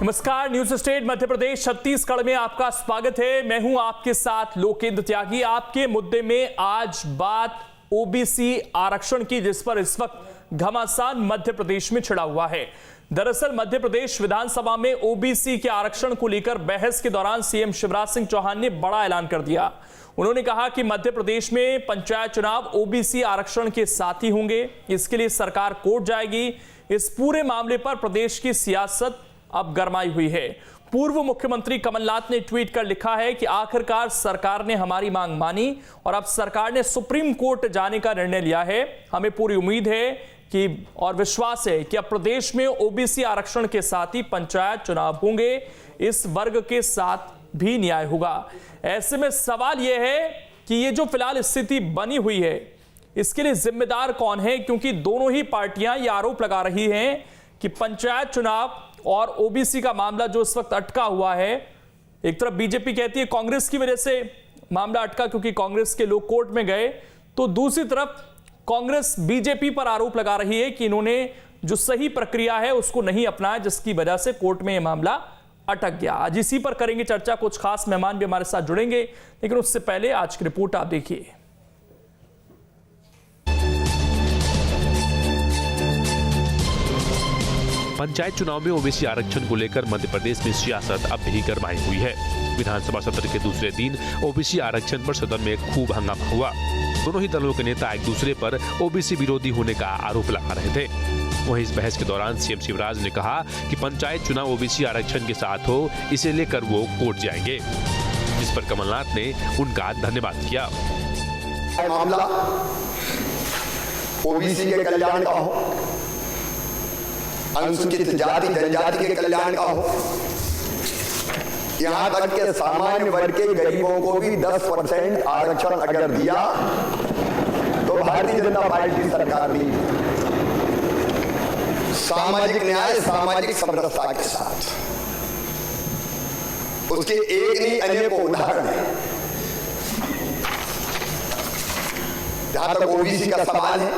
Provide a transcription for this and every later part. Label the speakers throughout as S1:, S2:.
S1: नमस्कार, news state Madhya Pradesh Chhattisgarh में आपका स्वागत है। मैं हूं आपके साथ लोकेंद्र त्यागी। आपके मुद्दे में आज बात ओबीसी आरक्षण की, जिस पर इस वक्त घमासान मध्य प्रदेश में छिड़ा हुआ है। दरअसल मध्य प्रदेश विधानसभा में ओबीसी के आरक्षण को लेकर बहस के दौरान सीएम शिवराज सिंह चौहान ने बड़ा ऐलान कर दिया। उन्होंने कहा कि मध्य प्रदेश में पंचायत चुनाव ओबीसी आरक्षण के साथ ही होंगे, इसके लिए सरकार कोर्ट जाएगी। इस पूरे मामले पर प्रदेश की सियासत अब गरमाई हुई है। पूर्व मुख्यमंत्री कमलनाथ ने ट्वीट कर लिखा है कि आखिरकार सरकार ने हमारी मांग मानी और अब सरकार ने सुप्रीम कोर्ट जाने का निर्णय लिया है। हमें पूरी उम्मीद है कि और विश्वास है कि अब प्रदेश में ओबीसी आरक्षण के साथ ही पंचायत चुनाव होंगे। इस वर्ग के साथ भी न्याय होगा। ऐसे में सवाल यह है कि ये जो फिलहाल स्थिति बनी हुई है, इसके लिए जिम्मेदार कौन है? क्योंकि दोनों ही पार्टियां ये आरोप लगा रही हैं कि पंचायत चुनाव और ओबीसी का मामला जो इस वक्त अटका हुआ है, एक तरफ बीजेपी कहती है कांग्रेस की वजह से मामला अटका क्योंकि कांग्रेस के लोग कोर्ट में गए, तो दूसरी तरफ कांग्रेस बीजेपी पर आरोप लगा रही है कि इन्होंने जो सही प्रक्रिया है उसको नहीं अपनाया, जिसकी वजह से कोर्ट में यह मामला अटक गया। आज इसी पर करेंगे चर्चा। कुछ खास मेहमान भी हमारे साथ जुड़ेंगे, लेकिन उससे पहले आज की रिपोर्ट आप देखिए।
S2: पंचायत चुनाव में ओबीसी आरक्षण को लेकर मध्य प्रदेश में सियासत अब भी गरमाई हुई है। विधानसभा सत्र के दूसरे दिन ओबीसी आरक्षण पर सदन में खूब हंगामा हुआ। दोनों ही दलों के नेता एक दूसरे पर ओबीसी विरोधी होने का आरोप लगा रहे थे। वहीं इस बहस के दौरान सीएम शिवराज ने कहा कि पंचायत चुनाव ओबीसी आरक्षण के साथ हो, इसे लेकर वो कोर्ट जाएंगे, जिस पर कमलनाथ ने उनका धन्यवाद किया।
S3: मामला ओबीसी के कल्याण का हो, अनुसूचित जाति जनजाति के कल्याण का हो, यहां तक के सामान्य वर्ग के गरीबों को भी 10% आरक्षण अगर दिया तो भारतीय जनता पार्टी सरकार ने सामाजिक न्याय, सामाजिक समरसता के साथ, उसके एक नहीं अनेकों उदाहरण है। जहां तक ओबीसी का सवाल है,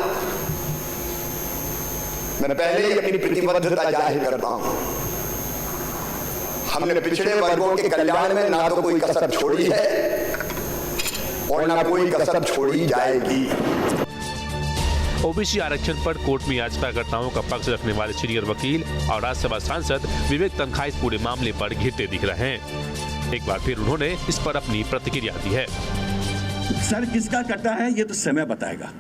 S3: मैं पहले ही अपनी प्रतिबद्धता जाहिर करता हूं। हमने पिछड़े वर्गों के कल्याण में ना तो कोई कसर छोड़ी है और ना कोई कसर छोड़ी जाएगी।
S2: ओबीसी आरक्षण पर कोर्ट में याचिकाकर्ताओं का पक्ष रखने वाले सीनियर वकील और राज्यसभा सांसद विवेक तन्खा इस पूरे मामले पर घिरते दिख रहे हैं। एक बार फिर उन्होंने इस पर अपनी प्रतिक्रिया दी है।
S4: सर, किसका कटा है ये तो समय बताएगा।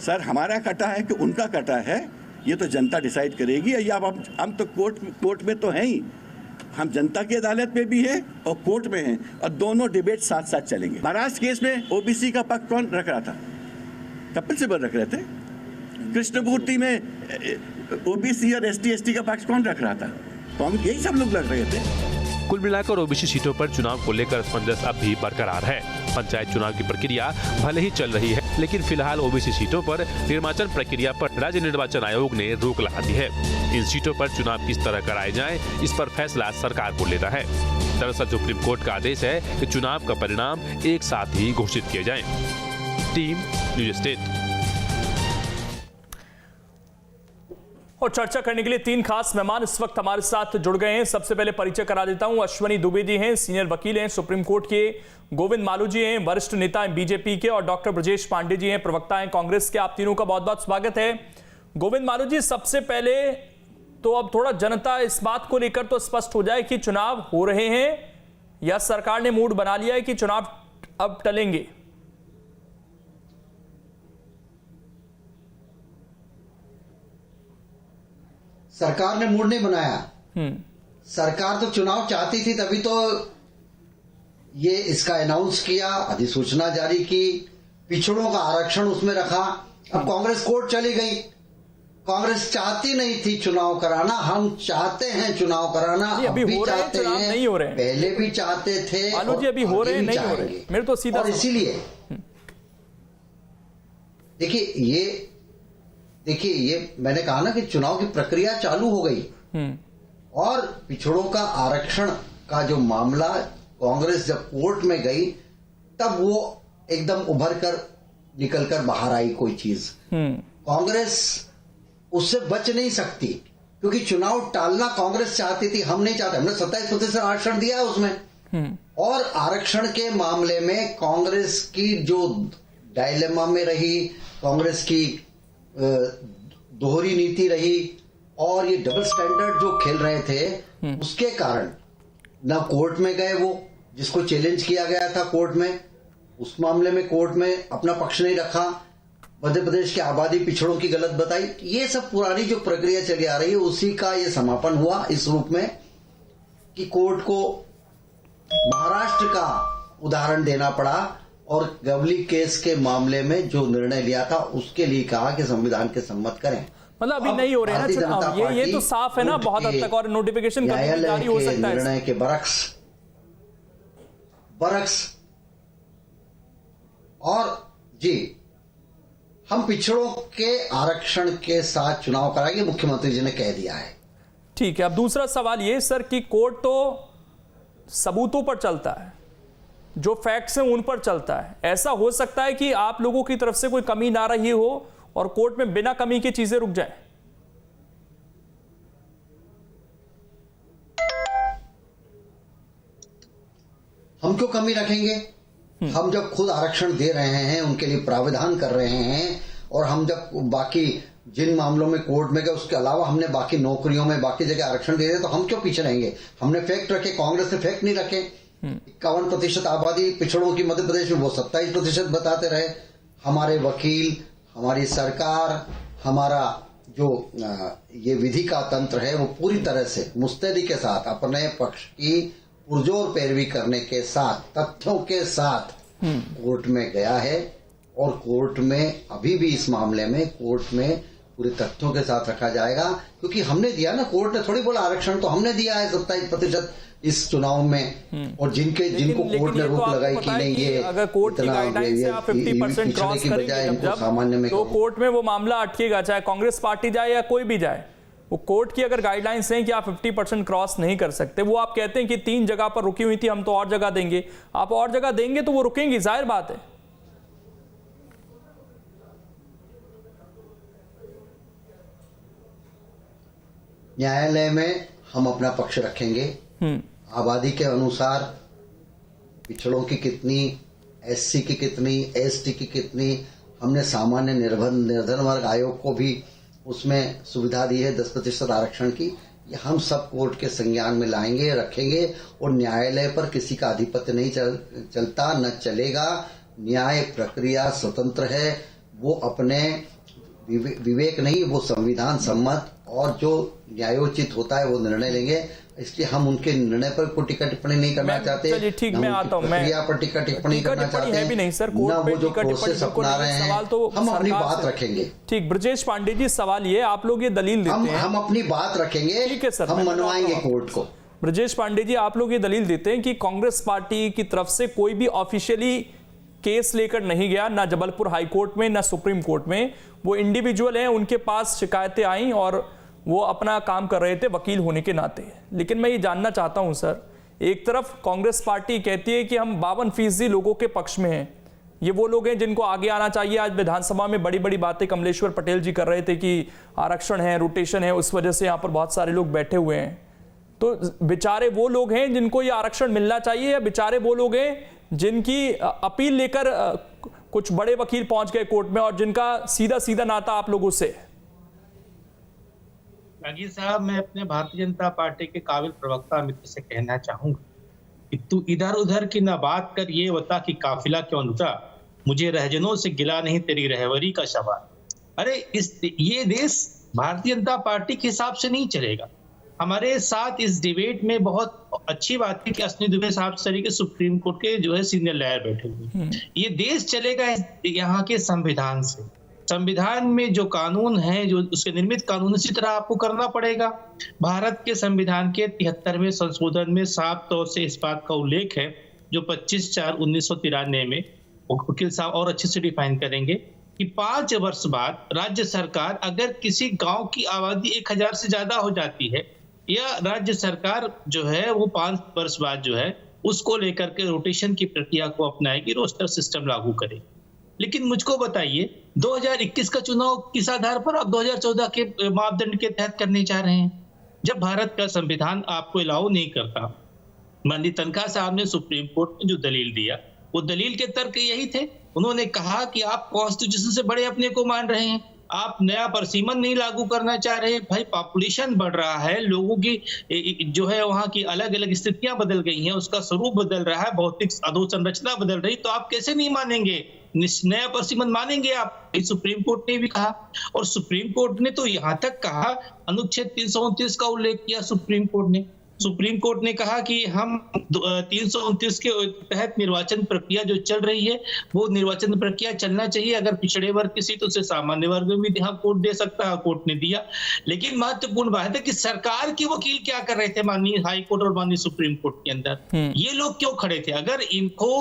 S4: सर, हमारा कटा है कि उनका कटा है, ये तो जनता डिसाइड करेगी। या हम तो कोर्ट में तो हैं ही, हम जनता की अदालत में भी हैं और कोर्ट में हैं, और दोनों डिबेट साथ साथ चलेंगे। महाराष्ट्र केस में ओबीसी का पक्ष कौन रख रहा था? कपिल सिब्बल रख रहे थे। कृष्णमूर्ति में ओबीसी और एसटी का पक्ष कौन रख रहा था? तो हम यही सब लोग लड़ रहे थे।
S2: कुल मिलाकर ओबीसी सीटों पर चुनाव को लेकर असमंजस अब भी बरकरार है। पंचायत चुनाव की प्रक्रिया भले ही चल रही है, लेकिन फिलहाल ओबीसी सीटों पर निर्वाचन प्रक्रिया पर राज्य निर्वाचन आयोग ने रोक लगा दी है। इन सीटों पर चुनाव किस तरह कराए जाएं, इस पर फैसला सरकार को लेना है। दरअसल सुप्रीम कोर्ट का आदेश है कि चुनाव का परिणाम एक साथ ही घोषित किए जाएं। Team news state.
S1: और चर्चा करने के लिए तीन खास मेहमान इस वक्त हमारे साथ जुड़ गए हैं। सबसे पहले परिचय करा देता हूं। अश्वनी दुबे जी हैं, सीनियर वकील हैं सुप्रीम कोर्ट के। गोविंद मालू जी हैं, वरिष्ठ नेता हैं बीजेपी के। और डॉक्टर ब्रजेश पांडे जी हैं, प्रवक्ता हैं कांग्रेस के। आप तीनों का बहुत बहुत स्वागत है। गोविंद मालू जी, सबसे पहले तो अब थोड़ा जनता इस बात को लेकर तो स्पष्ट हो जाए कि चुनाव हो रहे हैं या सरकार ने मूड बना लिया है कि चुनाव अब टलेंगे?
S5: सरकार ने मूड नहीं बनाया। सरकार तो चुनाव चाहती थी, तभी तो ये इसका अनाउंस किया, अधिसूचना जारी की, पिछड़ों का आरक्षण उसमें रखा। अब कांग्रेस कोर्ट चली गई। कांग्रेस चाहती नहीं थी चुनाव कराना, हम चाहते हैं चुनाव कराना।
S1: अभी हो रहे हैं, चुनाव नहीं हो रहे,
S5: पहले भी चाहते थे।
S1: मालू जी, अभी हो रहे हैं, नहीं हो रहे? मेरे तो सीधा,
S5: और इसीलिए देखिए ये मैंने कहा ना कि चुनाव की प्रक्रिया चालू हो गई और पिछड़ों का आरक्षण का जो मामला, कांग्रेस जब कोर्ट में गई तब वो एकदम उभर कर निकल कर बाहर आई कोई चीज। कांग्रेस उससे बच नहीं सकती। क्योंकि चुनाव टालना कांग्रेस चाहती थी, हम नहीं चाहते। हमने 27% आरक्षण दिया है उसमें। और आरक्षण के मामले में कांग्रेस की जो डायलेमा में रही, कांग्रेस की दोहरी नीति रही और ये डबल स्टैंडर्ड जो खेल रहे थे, उसके कारण ना कोर्ट में गए, वो जिसको चैलेंज किया गया था कोर्ट में, उस मामले में कोर्ट में अपना पक्ष नहीं रखा, मध्य प्रदेश की आबादी पिछड़ों की गलत बताई। ये सब पुरानी जो प्रक्रिया चली आ रही है उसी का ये समापन हुआ इस रूप में कि कोर्ट को महाराष्ट्र का उदाहरण देना पड़ा और गवली केस के मामले में जो निर्णय लिया था उसके लिए कहा कि संविधान के सम्मत करें।
S1: मतलब अभी नहीं हो रहे हैं ना चुनाव, ये तो साफ है ना बहुत हद तक, और नोटिफिकेशन जारी हो सकता है
S5: निर्णय के बरक्स। और जी, हम पिछड़ों के आरक्षण के साथ चुनाव कराएंगे, मुख्यमंत्री जी ने कह दिया है।
S1: ठीक है। अब दूसरा सवाल ये सर कि कोर्ट तो सबूतों पर चलता है, जो फैक्ट्स हैं उन पर चलता है। ऐसा हो सकता है कि आप लोगों की तरफ से कोई कमी ना रही हो और कोर्ट में बिना कमी के चीजें रुक जाएं?
S5: हम क्यों कमी रखेंगे? हम जब खुद आरक्षण दे रहे हैं, उनके लिए प्रावधान कर रहे हैं, और हम जब बाकी जिन मामलों में कोर्ट में गए उसके अलावा हमने बाकी नौकरियों में बाकी जगह आरक्षण दे दिए, तो हम क्यों पीछे रहेंगे? हमने फैक्ट रखे, कांग्रेस ने फैक्ट नहीं रखे। 51% आबादी पिछड़ों की मध्य प्रदेश में, वो 27% बताते रहे। हमारे वकील, हमारी सरकार, हमारा जो ये विधि का तंत्र है वो पूरी तरह से मुस्तैदी के साथ अपने पक्ष की पुरजोर पैरवी करने के साथ, तथ्यों के साथ कोर्ट में गया है। और कोर्ट में अभी भी इस मामले में कोर्ट में पूरे तथ्यों के साथ रखा जाएगा, क्योंकि हमने दिया ना, कोर्ट ने थोड़ी बोला आरक्षण तो हमने दिया है 27% इस चुनाव में। और जिनको कोर्ट ने रोक लगाई कि नहीं, ये
S1: अगर कोर्ट की गाइडलाइन से आप 50% क्रॉस करेंगे सामान्य में, तो कोर्ट में वो मामला अटकेगा, चाहे कांग्रेस पार्टी जाए या कोई भी जाए। वो कोर्ट की अगर गाइडलाइंस हैं कि आप 50% क्रॉस नहीं कर सकते, वो आप कहते हैं कि 3 जगह पर रुकी हुई थी, हम तो और जगह देंगे, आप और जगह देंगे तो वो रुकेंगी, जाहिर बात है।
S5: न्यायालय में हम अपना पक्ष रखेंगे। आबादी के अनुसार पिछड़ों की कितनी, एससी की कितनी, एसटी की कितनी, हमने सामान्य निर्धन वर्ग आयोग को भी उसमें सुविधा दी है 10% आरक्षण की। ये हम सब कोर्ट के संज्ञान में लाएंगे, रखेंगे। और न्यायालय पर किसी का आधिपत्य नहीं चलता, न चलेगा। न्याय प्रक्रिया स्वतंत्र है, वो अपने विवेक नहीं, वो संविधान सम्मत और जो न्यायोचित होता है वो निर्णय लेंगे। इसलिए हम उनके निर्णय पर कोई टीका टिप्पणी नहीं करना चाहते।
S1: ठीक, मैं आता हूं,
S5: प्रक्रिया पर टीका टिप्पणी करना चाहते हैं
S1: भी नहीं सर,
S5: ना वो जो प्रोसेस अपना रहे हैं, तो हम अपनी बात रखेंगे।
S1: ठीक, ब्रजेश पांडे जी, सवाल ये, आप लोग ये दलील देते हैं,
S5: हम अपनी बात रखेंगे,
S1: ठीक है सर,
S5: हम मनवाएंगे कोर्ट को।
S1: ब्रजेश पांडे जी, आप लोग ये दलील देते हैं कि कांग्रेस पार्टी की तरफ से कोई भी ऑफिशियली केस लेकर नहीं गया, ना जबलपुर हाई कोर्ट में ना सुप्रीम कोर्ट में। वो इंडिविजुअल हैं, उनके पास शिकायतें आई और वो अपना काम कर रहे थे वकील होने के नाते। लेकिन मैं ये जानना चाहता हूं सर, एक तरफ कांग्रेस पार्टी कहती है कि हम 52% लोगों के पक्ष में हैं, ये वो लोग हैं जिनको आगे आना चाहिए। आज विधानसभा में बड़ी बड़ी बातें कमलेश्वर पटेल जी कर रहे थे कि आरक्षण है, रोटेशन है, उस वजह से यहाँ पर बहुत सारे लोग बैठे हुए हैं। तो बेचारे वो लोग हैं जिनको ये आरक्षण मिलना चाहिए, या बेचारे वो लोग हैं जिनकी अपील लेकर कुछ बड़े वकील पहुंच गए कोर्ट में और जिनका सीधा सीधा नाता आप लोगों से?
S6: त्यागी साहब, मैं अपने भारतीय जनता पार्टी के काबिल प्रवक्ता मित्र से कहना चाहूंगा कि तू इधर उधर की ना बात कर, ये बता कि काफिला क्यों रुका, मुझे रहजनों से गिला नहीं तेरी रहवरी का सवाल। अरे ये देश भारतीय जनता पार्टी के हिसाब से नहीं चलेगा। हमारे साथ इस डिबेट में बहुत अच्छी बात है कि अश्विनी दुबे साहब तरीके सुप्रीम कोर्ट के जो है सीनियर लॉयर बैठे हुए। ये देश चलेगा यहाँ के संविधान से। संविधान में जो कानून है, जो उसके निर्मित कानून, इसी तरह आपको करना पड़ेगा। भारत के संविधान के 73वें संशोधन में साफ तौर से इस बात का उल्लेख है, जो 25/4/1993 में वकील साहब और अच्छे से डिफाइन करेंगे कि 5 वर्ष बाद राज्य सरकार अगर किसी गांव की आबादी 1000 से ज्यादा हो जाती है, या राज्य सरकार जो है वो 5 वर्ष बाद जो है उसको लेकर के रोटेशन की प्रक्रिया को अपनाएगी, रोस्टर सिस्टम लागू करेगी। लेकिन मुझको बताइए 2021 का चुनाव किस आधार पर आप 2014 के मापदंड के तहत करने चाह रहे हैं, जब भारत का संविधान आपको अलाउ नहीं करता। माननीय तनखा साहब ने सुप्रीम कोर्ट में जो दलील दिया, वो दलील के तर्क यही थे। उन्होंने कहा कि आप कॉन्स्टिट्यूशन से बड़े अपने को मान रहे हैं, आप नया परिसीमन नहीं लागू करना चाह रहे। भाई पॉपुलेशन बढ़ रहा है, लोगों की जो है वहां की अलग अलग स्थितियां बदल गई हैं, उसका स्वरूप बदल रहा है, भौतिक अधोसंरचना बदल रही, तो आप कैसे नहीं मानेंगे, नया परिसीमन मानेंगे आप? सुप्रीम कोर्ट ने भी कहा, और सुप्रीम कोर्ट ने तो यहां तक कहा, अनुच्छेद 329 का उल्लेख किया सुप्रीम कोर्ट ने। सुप्रीम कोर्ट ने कहा कि हम 329 के तहत निर्वाचन प्रक्रिया जो चल रही है, वो निर्वाचन प्रक्रिया चलना चाहिए। अगर पिछड़े वर्ग की सीट, उसे सामान्य वर्ग में भी यहाँ कोर्ट दे सकता है, कोर्ट ने दिया। लेकिन महत्वपूर्ण बात है कि सरकार के वकील क्या कर रहे थे माननीय हाई कोर्ट और माननीय सुप्रीम कोर्ट के अंदर, ये लोग क्यों खड़े थे? अगर इनको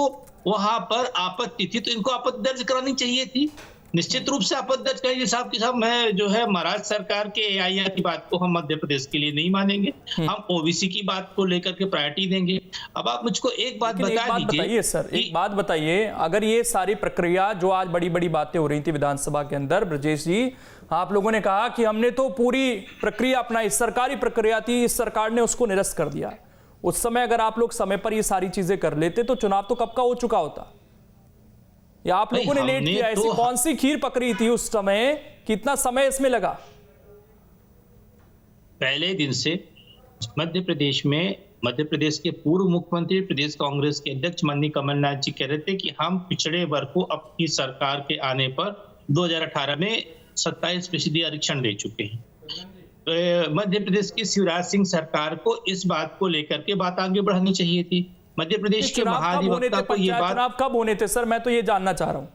S6: वहां पर आपत्ति थी तो इनको आपत्ति दर्ज करानी चाहिए थी, निश्चित रूप से आपत्ति दर्ज करिए साहब कि साहब मैं जो है महाराष्ट्र सरकार के एआईआर की बात को हम मध्य प्रदेश के लिए नहीं मानेंगे, हम ओबीसी की बात को लेकर के प्रायोरिटी देंगे। अब आप मुझको एक बात बता दीजिए
S1: सर, एक बात बताइए, अगर ये सारी प्रक्रिया जो आज बड़ी बड़ी बातें हो रही थी विधानसभा के अंदर, ब्रजेश जी आप लोगों ने कहा कि हमने तो पूरी प्रक्रिया अपनाई, सरकारी प्रक्रिया थी, इस सरकार ने उसको निरस्त कर दिया। उस समय अगर आप लोग समय पर ये सारी चीजें कर लेते तो चुनाव तो कब का हो चुका होता, या आप लोगों ने लेट किया? ऐसी कौन सी खीर पकड़ी थी उस समय, कितना समय इसमें लगा?
S6: पहले दिन से मध्य प्रदेश के पूर्व मुख्यमंत्री, प्रदेश कांग्रेस के अध्यक्ष माननीय कमलनाथ जी कह रहे थे कि हम पिछड़े वर्ग को अपनी सरकार के आने पर 2018 में 27% आरक्षण दे चुके हैं। मध्य प्रदेश की शिवराज सिंह सरकार को इस बात को लेकर के बात आगे बढ़ानी चाहिए थी। मध्य प्रदेश के महाधिवक्ता को ये बात,
S1: चुनाव कब होने थे सर, मैं तो ये जानना चाह रहा हूं,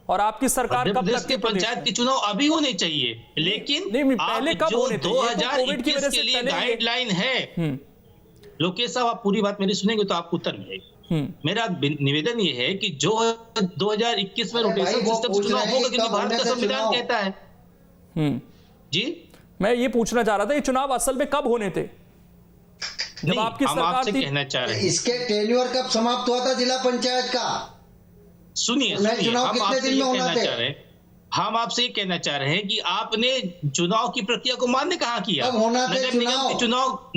S1: और आपकी सरकार कब तक
S6: के पंचायत के चुनाव अभी होने चाहिए, लेकिन
S1: पहले कब होने थे?
S6: 2021 के लिए गाइडलाइन है। लोकेश साहब आप पूरी बात मेरी सुनेंगे तो आपको उत्तर मिलेगा। मेरा निवेदन ये है कि जो 2021 में रोटेशन सिस्टम से चुनाव होगा, क्योंकि भारत का संविधान कहता है। जी
S1: मैं ये पूछना चाह रहा था, ये चुनाव असल में कब होने थे जब आपकी सरकार थी?
S6: कहना चाह रहे हैं
S5: इसके टेन्योर कब समाप्त हुआ था जिला पंचायत का?
S6: सुनिए
S5: चुनाव कितने दिन में होना थे?
S6: हम आपसे ये कहना चाह रहे हैं कि आपने चुनाव की प्रक्रिया को मान्य कहाँ किया?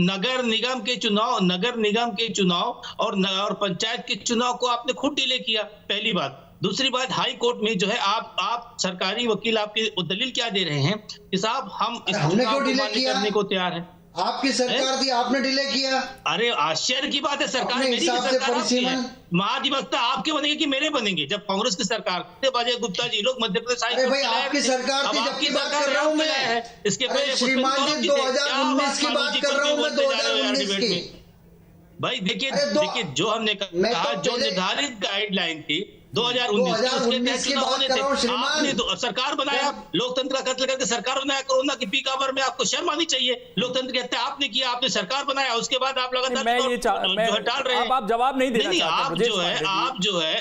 S6: नगर निगम के चुनाव और पंचायत के चुनाव को आपने खुद डिले किया, पहली बात। दूसरी बात, हाई कोर्ट में जो है आप सरकारी वकील आपके दलील क्या दे रहे हैं कि साहब हम इस चुनाव को मान्य करने को तैयार है।
S5: आपकी सरकार थी, आपने डिले किया।
S6: अरे आश्चर्य की बात है, सरकार मेरी सरकार आपकी है। महाधिवक्ता आपके बनेंगे कि मेरे बनेंगे? जब कांग्रेस की सरकार थे अजय गुप्ता जी लोग मध्य प्रदेश हाई कोर्ट
S5: आपकी सरकार थी, जबकि बात कर रहा हूं मैं।
S6: इसके पहले
S5: श्रीमान जी 2019 की बात कर रहा हूं मैं, 2019 की।
S6: भाई देखिए जो हमने कहा, जो निर्धारित गाइडलाइन थी 2019 के होने थे, आपने तो सरकार बनाया, लोकतंत्र का कत्ल करके सरकार बनाया। कोरोना की पीक आवर में आपको शर्म आनी चाहिए। लोकतंत्र कहते हैं आपने किया, आपने सरकार बनाया, उसके बाद आप लगातार टाल रहे हैं।
S1: आप जवाब नहीं देना चाहते।
S6: आप जो है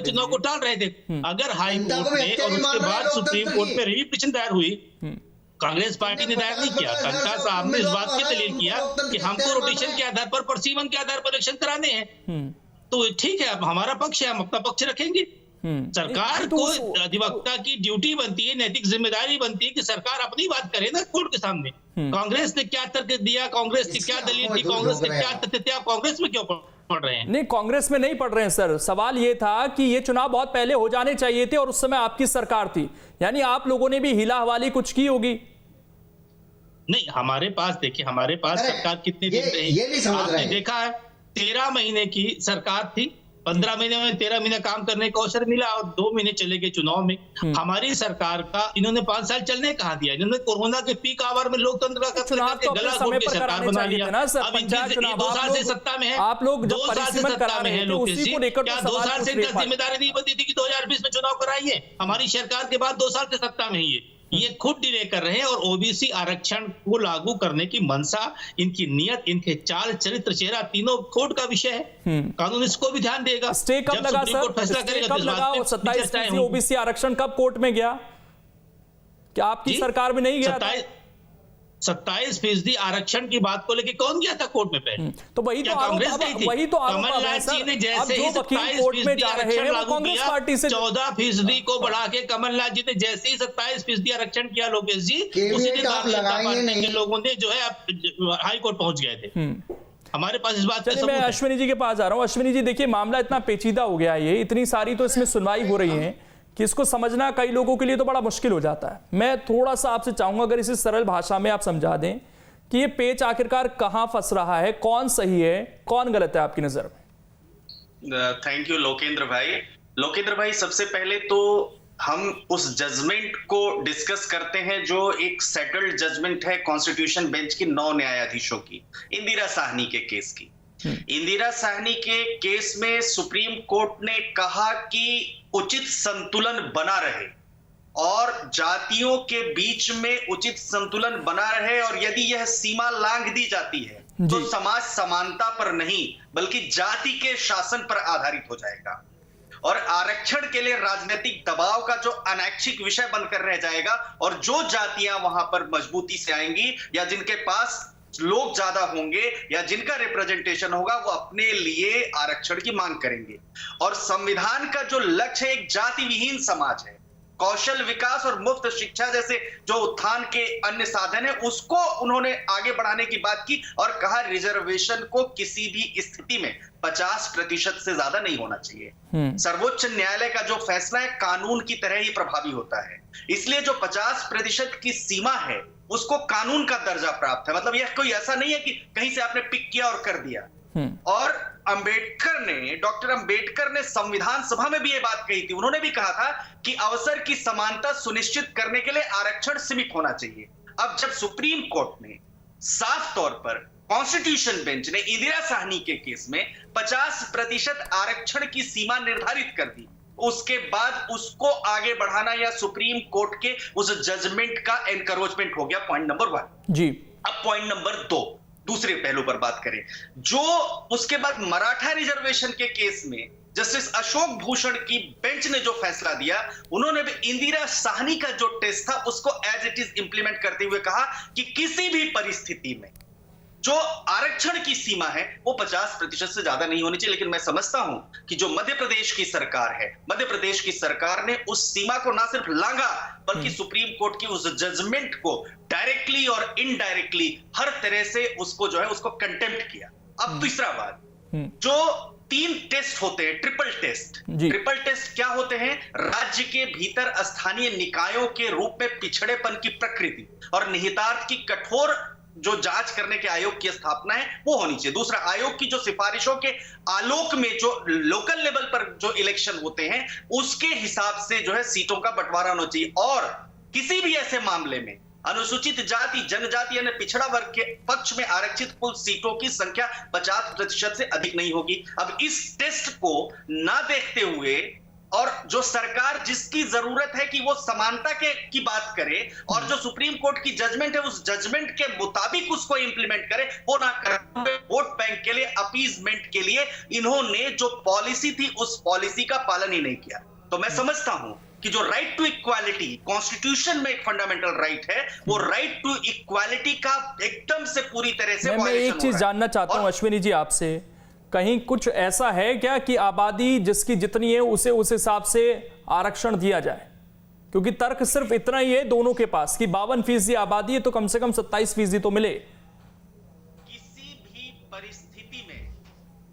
S6: चुनाव को टाल रहे थे। अगर हाई कोर्ट में और उसके बाद सुप्रीम कोर्ट में रिव्यू पिटीशन दायर हुई, कांग्रेस पार्टी ने दायर नहीं किया, तनखा साहब ने इस बात की दलील किया कि हमको रोटेशन के आधार पर, परसीमन के आधार पर इलेक्शन कराने हैं, तो ठीक है, अब हमारा पक्ष है, हम अपना पक्ष रखेंगे। सरकार को अधिवक्ता की ड्यूटी बनती है, नैतिक जिम्मेदारी बनती है कि सरकार अपनी बात करे ना कोर्ट के सामने। कांग्रेस ने क्या तर्क दिया, कांग्रेस की क्या दलील थी, कांग्रेस के क्या तथ्य थे, आप कांग्रेस में क्यों पढ़ रहे हैं?
S1: नहीं, कांग्रेस में नहीं पढ़ रहे हैं सर। सवाल ये था कि ये चुनाव बहुत पहले हो जाने चाहिए थे और उस समय आपकी सरकार थी, यानी आप लोगों ने भी हिला हवाली कुछ की होगी।
S6: नहीं, हमारे पास देखिए, हमारे पास सरकार कितने दिन रही आपने देखा है। 13 महीने की सरकार थी, 15 महीने में 13 महीने काम करने का अवसर मिला और 2 महीने चले गए चुनाव में। हमारी सरकार का इन्होंने 5 साल चलने कहा दिया। इन्होंने कोरोना के पीक आवर में लोकतंत्र का कत्ल करके गला घोट के सरकार बना लिया। अब 2 साल से सत्ता में है,
S1: आप लोग
S6: 2 साल से सत्ता में है लोग। क्या 2 साल से इनका जिम्मेदारी नहीं बनती थी कि 2020 में चुनाव कराइए? हमारी सरकार के बाद 2 साल से सत्ता में ही ये खुद डिले कर रहे हैं और ओबीसी आरक्षण को लागू करने की मंशा, इनकी नियत, इनके चाल चरित्र चेहरा तीनों कोर्ट का विषय है। कानून इसको भी ध्यान देगा।
S1: स्टे कब लगा सर? फैसला करेगा 27% ओबीसी आरक्षण कब कोर्ट में गया? क्या आपकी सरकार में नहीं गया?
S6: 27% आरक्षण की बात को लेकर कौन गया था कोर्ट में पहले?
S1: तो वही तो
S6: कांग्रेस
S1: आरोप,
S6: गई थी?
S1: वही तो आरोप अब है
S6: कमलनाथ
S1: सर।
S6: जी ने
S1: अब
S6: जैसे
S1: जो
S6: ही
S1: वकील कोर्ट में जा रहे हैं वो कांग्रेस पार्टी से
S6: 14% को बढ़ा के कमलनाथ जी ने जैसे ही 27% आरक्षण किया लोकेश जी, उसी दिन भारतीय जनता पार्टी के लोगों ने जो है हाई कोर्ट पहुंच गए थे। हमारे पास इस बात का
S1: चलिए
S6: सबूत
S1: मैं
S6: है।
S1: अश्विनी जी के पास जा रहा हूं। अश्विनी जी देखिए, मामला इतना पेचीदा हो गया है, ये इतनी सारी तो इसमें सुनवाई हो रही है कि इसको समझना कई लोगों के लिए तो बड़ा मुश्किल हो जाता है। मैं थोड़ा सा आपसे चाहूंगा अगर इसे सरल भाषा में आप समझा दें कि ये पेच आखिरकार कहां फंस रहा है, कौन सही है, कौन गलत है आपकी नजर में?
S7: थैंक यू लोकेंद्र भाई। लोकेंद्र भाई, सबसे पहले तो हम उस जजमेंट को डिस्कस करते हैं जो एक सेटल्ड जजमेंट है कॉन्स्टिट्यूशन बेंच की 9 न्यायाधीशों की, इंदिरा साहनी के केस की। इंदिरा साहनी के केस में सुप्रीम कोर्ट ने कहा कि उचित संतुलन बना रहे और जातियों के बीच में उचित संतुलन बना रहे, और यदि यह सीमा लांघ दी जाती है तो समाज समानता पर नहीं बल्कि जाति के शासन पर आधारित हो जाएगा और आरक्षण के लिए राजनीतिक दबाव का जो अनैच्छिक विषय बनकर रह जाएगा, और जो जातियां वहां पर मजबूती से आएंगी या जिनके पास लोग ज्यादा होंगे या जिनका रिप्रेजेंटेशन होगा वो अपने लिए आरक्षण की मांग करेंगे। और संविधान का जो लक्ष्य है एक जाति विहीन समाज है, कौशल विकास और मुफ्त शिक्षा जैसे जो उत्थान के अन्य साधन है उसको उन्होंने आगे बढ़ाने की बात की और कहा रिजर्वेशन को किसी भी स्थिति में 50% से ज्यादा नहीं होना चाहिए। सर्वोच्च न्यायालय का जो फैसला है कानून की तरह ही प्रभावी होता है, इसलिए जो 50% की सीमा है उसको कानून का दर्जा प्राप्त है। मतलब यह कोई ऐसा नहीं है कि कहीं से आपने पिक किया और कर दिया। और डॉक्टर अंबेडकर ने संविधान सभा में भी ये बात कही थी, उन्होंने भी कहा था कि अवसर की समानता सुनिश्चित करने के लिए आरक्षण सीमित होना चाहिए। अब जब सुप्रीम कोर्ट ने साफ तौर पर कॉन्स्टिट्यूशन बेंच ने इंदिरा साहनी के केस में 50% आरक्षण की सीमा निर्धारित कर दी, उसके बाद उसको आगे बढ़ाना या सुप्रीम कोर्ट के उस जजमेंट का एनकरोचमेंट हो गया। पॉइंट नंबर 1 जी। अब पॉइंट नंबर 2 दूसरे पहलू पर बात करें, जो उसके बाद मराठा रिजर्वेशन के केस में जस्टिस अशोक भूषण की बेंच ने जो फैसला दिया, उन्होंने भी इंदिरा साहनी का जो टेस्ट था उसको एज इट इज इंप्लीमेंट करते हुए कहा कि किसी भी परिस्थिति में जो आरक्षण की सीमा है वो 50% से ज्यादा नहीं होनी चाहिए। लेकिन मैं समझता हूं कि जो मध्य प्रदेश की सरकार है, मध्य प्रदेश की सरकार ने उस सीमा को ना सिर्फ लांघा बल्कि सुप्रीम कोर्ट की उस जजमेंट को डायरेक्टली और इनडायरेक्टली हर तरह से उसको जो है उसको कंटेम्प्ट किया। अब तीसरा बात, जो 3 टेस्ट होते हैं, ट्रिपल टेस्ट क्या होते हैं? राज्य के भीतर स्थानीय निकायों के रूप में पिछड़ेपन की प्रकृति और निहितार्थ की कठोर जो जांच करने के आयोग की स्थापना है वो होनी चाहिए। दूसरा, आयोग की जो सिफारिशों के आलोक में जो लोकल लेवल पर जो इलेक्शन होते हैं उसके हिसाब से जो है सीटों का बंटवारा होना चाहिए। और किसी भी ऐसे मामले में अनुसूचित जाति, जनजाति यानी पिछड़ा वर्ग के पक्ष में आरक्षित कुल सीटों की संख्या 50% से अधिक नहीं होगी। अब इस टेस्ट को ना देखते हुए और जो सरकार जिसकी जरूरत है कि वो समानता की बात करे और जो सुप्रीम कोर्ट की जजमेंट है उस जजमेंट के मुताबिक उसको इंप्लीमेंट करे, वो ना करते हुए वोट बैंक के लिए, अपीजमेंट के लिए इन्होंने जो पॉलिसी थी उस पॉलिसी का पालन ही नहीं किया। तो मैं समझता हूं कि जो राइट टू इक्वालिटी कॉन्स्टिट्यूशन में एक फंडामेंटल राइट है, वो राइट टू इक्वालिटी का एकदम से पूरी तरह से
S1: मैं एक चीज जानना चाहता हूं अश्विनी जी आपसे, कहीं कुछ ऐसा है क्या कि आबादी जिसकी जितनी है उसे उस हिसाब से आरक्षण दिया जाए? क्योंकि तर्क सिर्फ इतना ही है दोनों के पास कि 52% आबादी है तो कम से कम 27% तो मिले।
S7: किसी भी परिस्थिति में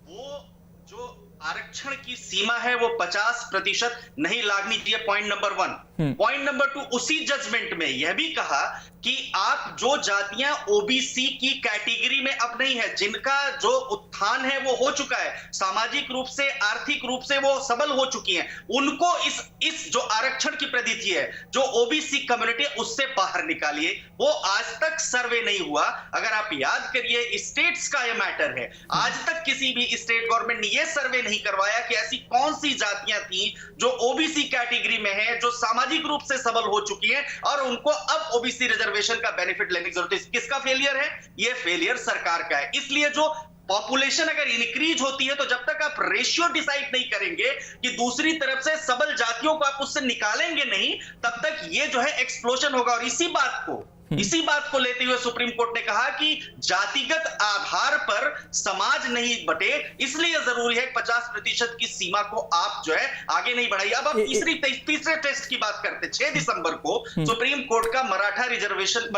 S7: वो जो आरक्षण की सीमा है वो 50% नहीं लागनी चाहिए। Point number 1। पॉइंट नंबर 2, उसी जजमेंट में यह भी कहा कि आप जो जातियां ओबीसी की कैटेगरी में अब नहीं है, जिनका जो उत्थान है वो हो चुका है, सामाजिक रूप से आर्थिक रूप से वो सबल हो चुकी हैं, उनको इस जो आरक्षण की पद्धति है जो ओबीसी कम्युनिटी उससे बाहर निकालिए। वो आज तक सर्वे नहीं हुआ। अगर आप याद करिए, स्टेट्स का यह मैटर है, आज तक किसी भी स्टेट गवर्नमेंट ने यह सर्वे नहीं करवाया कि ऐसी कौन सी जातियां थी जो ओबीसी कैटेगरी में है, जो सामाजिक रूप से सबल हो चुकी है और उनको अब ओबीसी रिजर्वेशन का बेनिफिट लेने की जरूरत है। किसका फेलियर है? यह फेलियर सरकार का है। इसलिए जो पॉपुलेशन अगर इंक्रीज होती है तो जब तक आप रेशियो डिसाइड नहीं करेंगे कि दूसरी तरफ से सबल जातियों को आप उससे निकालेंगे नहीं, तब तक ये जो है एक्सप्लोजन होगा। और इसी बात को इसी बात को लेते हुए सुप्रीम कोर्ट ने कहा कि जातिगत आधार पर समाज नहीं बटे, इसलिए जरूरी है 50% की सीमा को आप जो है आगे नहीं बढ़ाइए। अब आप तीसरे टेस्ट की बात करते। 6 दिसंबर को सुप्रीम कोर्ट का मराठा रिजर्वेशन,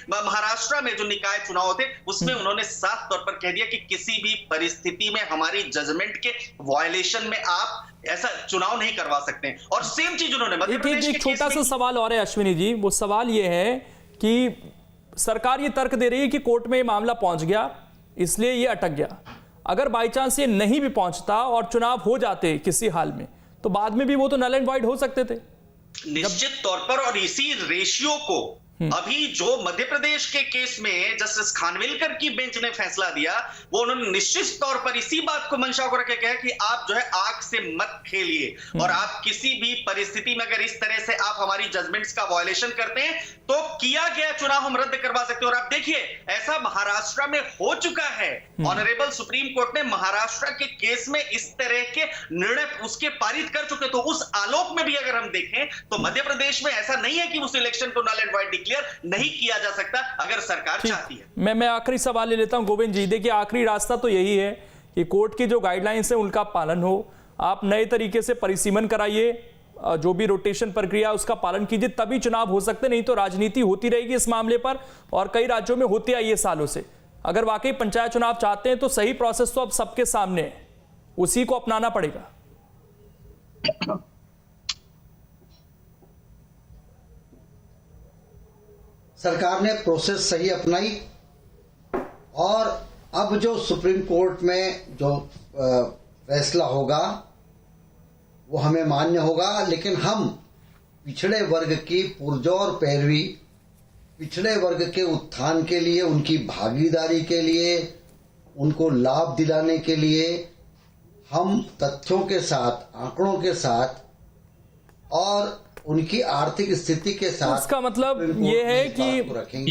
S7: महाराष्ट्र में जो निकाय चुनाव थे उसमें उन्होंने साफ तौर पर कह दिया कि किसी भी परिस्थिति में हमारी जजमेंट के वायलेशन में आप ऐसा चुनाव नहीं करवा सकते। और सेम चीज उन्होंने
S1: एक छोटा सा सवाल और है अश्विनी जी, वो सवाल ये है कि सरकार ये तर्क दे रही है कि कोर्ट में ये मामला पहुंच गया इसलिए ये अटक गया। अगर बाई चांस ये नहीं भी पहुंचता और चुनाव हो जाते किसी हाल में, तो बाद में भी वो तो नल एंड वाइड हो सकते थे
S7: निश्चित तौर पर। और इसी रेशियो को अभी जो मध्य प्रदेश के केस में जस्टिस खानविलकर की बेंच ने फैसला दिया, वो उन्होंने निश्चित तौर पर इसी बात को मंशा को रखे कहा कि आप जो है आग से मत खेलिए और आप किसी भी परिस्थिति में अगर इस तरह से आप हमारी जजमेंट्स का वायलेशन करते हैं तो किया गया चुनाव हम रद्द करवा सकते हैं। और आप देखिए ऐसा महाराष्ट्र में हो चुका है। ऑनरेबल सुप्रीम कोर्ट ने महाराष्ट्र के केस में इस तरह के निर्णय उसके पारित कर चुके। तो उस आलोक में भी अगर हम देखें तो मध्य प्रदेश में ऐसा नहीं है कि उस इलेक्शन को नल एंड वाइड नहीं किया जा सकता अगर सरकार चाहती है।
S1: मैं आखिरी सवाल ले लेता हूं गोविंद जी। देखिए आखिरी रास्ता तो यही है कि कोर्ट की जो गाइडलाइंस है उनका पालन हो, आप नए तरीके से परिसीमन कराइए, जो भी रोटेशन प्रक्रिया उसका पालन कीजिए, तभी चुनाव हो सकते। नहीं तो राजनीति होती रहेगी इस मामले पर और कई राज्यों में होती आई है सालों से। अगर वाकई पंचायत चुनाव चाहते हैं तो सही प्रोसेस तो अब सबके सामने है, उसी को अपनाना पड़ेगा।
S5: सरकार ने प्रोसेस सही अपनाई और अब जो सुप्रीम कोर्ट में जो फैसला होगा वो हमें मान्य होगा। लेकिन हम पिछड़े वर्ग की पुरजोर पैरवी, पिछड़े वर्ग के उत्थान के लिए, उनकी भागीदारी के लिए, उनको लाभ दिलाने के लिए हम तथ्यों के साथ, आंकड़ों के साथ और उनकी आर्थिक स्थिति के साथ।
S1: उसका मतलब ये है कि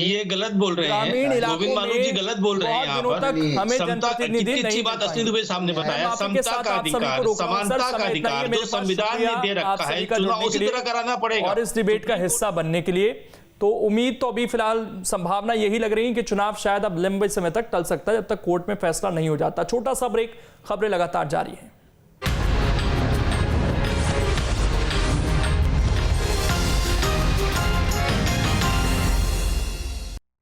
S6: ये गलत बोल रहे हैं गोविंद मानव जी, गलत बोल रहे हैं यहाँ पर।
S1: हमें
S6: जनप्रतिनिधि अच्छी बात अश्विनी दुबे साहब ने बताया, समता का अधिकार, समानता का अधिकार जो संविधान ने दे रखा है, चुनाव उसी तरह कराना पड़ेगा।
S1: और इस डिबेट का हिस्सा बनने के लिए तो उम्मीद तो अभी फिलहाल संभावना यही लग रही है कि चुनाव शायद अब लंबे समय तक टल सकता है जब तक कोर्ट में फैसला नहीं हो जाता। छोटा सा ब्रेक, खबरें लगातार जारी है।